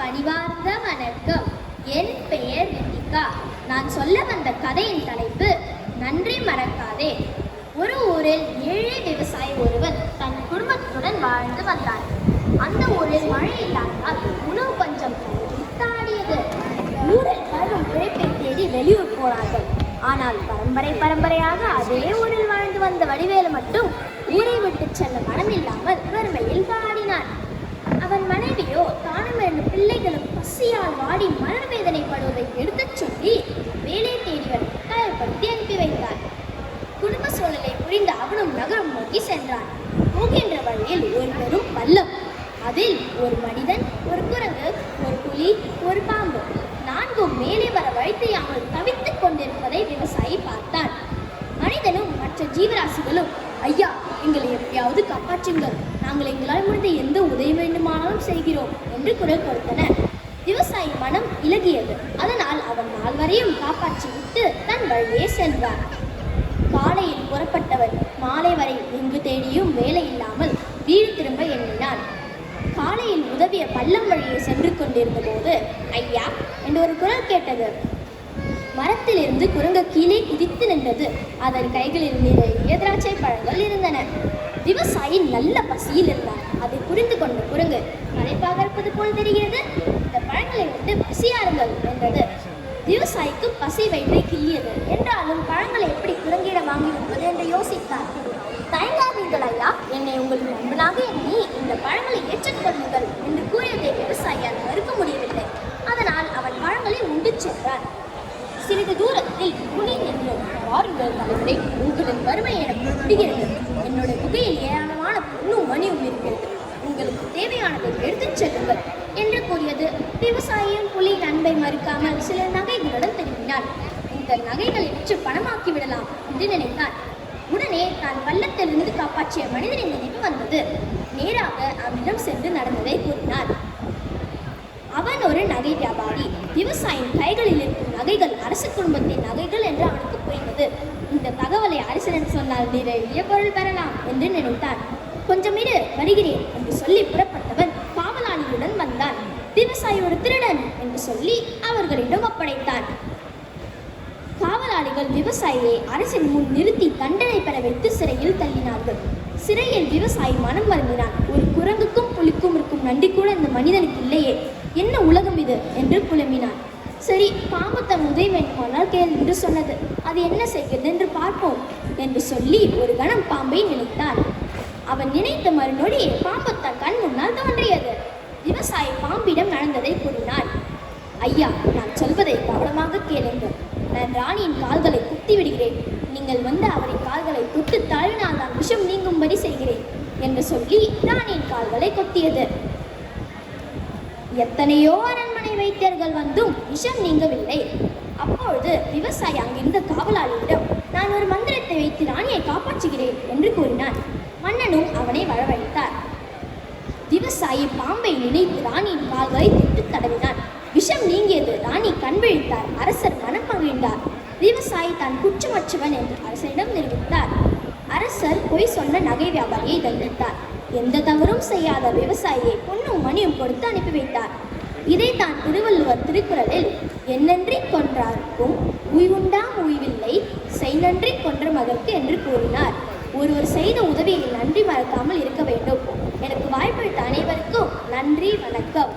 பணிவார்ந்த வணக்கம். என் பெயர் ரித்திகா. நான் சொல்ல வந்த கதையின் தலைப்பு நன்றி மறக்காதே. ஒரு ஊரில் ஏழை விவசாயி ஒருவன் தன் குடும்பத்துடன் வாழ்ந்து வந்தான். அந்த ஊரில் மழை இல்லாததால் உணவு பஞ்சம் தாடியது. ஊரில் பலரும் பிழைப்பை தேடி வெளியூர் போனார்கள். ஆனால் பரம்பரையாக அதே ஊரில் வாழ்ந்து வந்த வடிவேலு மட்டும் ஊரை விட்டு செல்ல மனமில்லாமல் வறுமையில் வாடினான். அவன் மனைவியோ தானும் 2 பிள்ளைகளும் பசியால் வாடி மனவேதனைப்படுவதை எடுத்துச் சொல்லி வேலை தேடிகள் தயார்படுத்தி அனுப்பி வைத்தார். குடும்ப சூழலை புரிந்த அவனும் நகரம் நோக்கி சென்றான். போகின்ற வழியில் ஒரு பெரும் பள்ளம். அதில் ஒரு மனிதன், ஒரு குரங்கு, ஒரு புலி, ஒரு பாம்பு 4ம் மேலே வர வழி தெரியாமல் தவித்துக் கொண்டிருப்பதை விவசாயி பார்த்தான். மனிதனும் மற்ற ஜீவராசிகளும், ஐயா, எங்களை எப்படியாவது காப்பாற்றுங்கள், நாங்கள் எங்களால் முடிந்த எந்த உதவி வேண்டுமானாலும் செய்கிறோம் என்று குரல் கொடுத்தனர். விவசாயி மனம் இலகியது. அதனால் அவன் 4 வரையும் காப்பாற்றி விட்டு தன் வழியே சென்றான். காலையில் புறப்பட்டவன் மாலை வரை எங்கு தேடியும் வேலை இல்லாமல் வீடு திரும்ப எண்ணினான். காலையில் உதவிய பள்ளம் வழியே சென்று கொண்டிருந்த போது ஐயா என்று ஒரு குரல் கேட்டது. மரத்திலிருந்து குரங்கு கீழே குதித்து நின்றது. அதன் கைகளில் நிறைய திராட்சை பழங்கள் இருந்தன. விவசாயி நல்ல பசியில் இருந்தான். அதை புரிந்து கொண்ட குரங்கு, களைப்பாக இருப்பது போல் தெரிகிறது, இந்த பழங்களை விட்டு பசியாருங்கள் என்றது. விவசாயிக்கு பசி வயிற்றை கிள்ளியது. என்றாலும் பழங்களை எப்படி குரங்கிடம் வாங்கி விடுவது என்று யோசித்தார். தயங்காதீர்கள் ஐயா, என்னை உங்கள் நண்பனாக எண்ணி இந்த பழங்களை ஏற்றுக்கொள்ளுங்கள் என்று கூறியதை விவசாயியால் மறுக்க முடியவில்லை. அதனால் அவன் பழங்களை உண்டு சென்றான். சிறிது தூரத்தில் புலி நின்று, வாருங்கள் தலைவரே, உங்களின் வறுமை எனக்கு புரிகிறது. என்னுடைய குகையில் ஏராளமான பொண்ணும் மணியும் இருக்கிறது. உங்களுக்கு தேவையானதை எடுத்துச் செல்லுங்கள் என்று கூறியது. விவசாயியும் புலியின் அன்பை மறுக்காமல் சில நகைகளுடன் திரும்பினான். இந்த நகைகளை விற்று பணமாக்கி விடலாம் என்று நினைத்தான். உடனே தான் பள்ளத்திலிருந்து காப்பாற்றிய மனிதனின் நினைவு வந்தது. நேராக அவனிடம் சென்று நடந்ததை கூறினார். அவன் ஒரு நகை வியாபாரி. விவசாயியின் கைகளில் இருக்கும் நகைகள் அரசு குடும்பத்தின் நகைகள் என்று அவனுக்கு புரிந்தது. இந்த தகவலை அரசனிடம் சொன்னால் நிறைய பொருள் பெறலாம் என்று நினைத்தான். கொஞ்சம் இரு, வருகிறேன் என்று சொல்லி புறப்பட்டவன் காவலாளியுடன் வந்தான். விவசாயி ஒரு திருடன் என்று சொல்லி அவர்களிடம் ஒப்படைத்தான். காவலாளிகள் விவசாயியை அரசின் முன் நிறுத்தி தண்டனை பெற வைத்து சிறையில் தள்ளினார்கள். சிறையில் விவசாயி மனம் வருந்தினான். ஒரு குரங்குக்கும் புலிக்கும் இருக்கும் நன்றி கூட இந்த மனிதனுக்கு இல்லையே, என்ன உலகம் இது என்று புலம்பினான். சரி, பாம்பு தன் உதவி வேண்டுமானால் கேள் என்று சொன்னது, அது என்ன செய்கிறது என்று பார்ப்போம் என்று சொல்லி ஒரு கணம் பாம்பை நினைத்தான். அவன் நினைத்த மறுநொடி பாம்பு தன் கண் முன்னால் தோன்றியது. விவசாயி பாம்பிடம் நடந்ததை கூறினான். ஐயா, நான் சொல்வதை கவனமாக கேளுங்கள். நான் ராணியின் கால்களை குத்தி விடுகிறேன். நீங்கள் வந்து அவரின் கால்களை தொட்டு தழுவினால் நான் விஷம் நீங்கும்படி செய்கிறேன் என்று சொல்லி ராணியின் கால்களை கொத்தியது. எத்தனையோ அரண்மனை வைத்தியர்கள் வந்தும் விஷம் நீங்கவில்லை. அப்பொழுது விவசாயி அங்கிருந்த காவலாளியிடம், நான் ஒரு மந்திரத்தை வைத்து ராணியை காப்பாற்றுகிறேன் என்று கூறினான். மன்னனும் அவனை வரவழைத்தார். விவசாயி பாம்பை நினைத்து ராணியின் கால்களை தொட்டு தடவினான். விஷம் நீங்கியது. ராணி கண் விழித்தார். அரசர் மனம் மகிழ்ந்தார். விவசாயி தான் குற்றமற்றவன் என்று அரசரிடம் நிரூபித்தார். அரசர் பொய் சொன்ன நகை வியாபாரியை தண்டித்தார். எந்த தவறும் செய்யாத விவசாயியை பொன்னும் மணியும் கொடுத்து அனுப்பி வைத்தார். இதைத்தான் திருவள்ளுவர் திருக்குறளில், என்னன்றி கொன்றார்க்கும் உய்வுண்டாம் உய்வில்லை, செய் நன்றி கொன்ற மகற்கு என்று கூறினார். ஒருவர் செய்த உதவியை நன்றி மறக்காமல் இருக்க வேண்டும். எனக்கு வாய்ப்பளித்த அனைவருக்கும் நன்றி, வணக்கம்.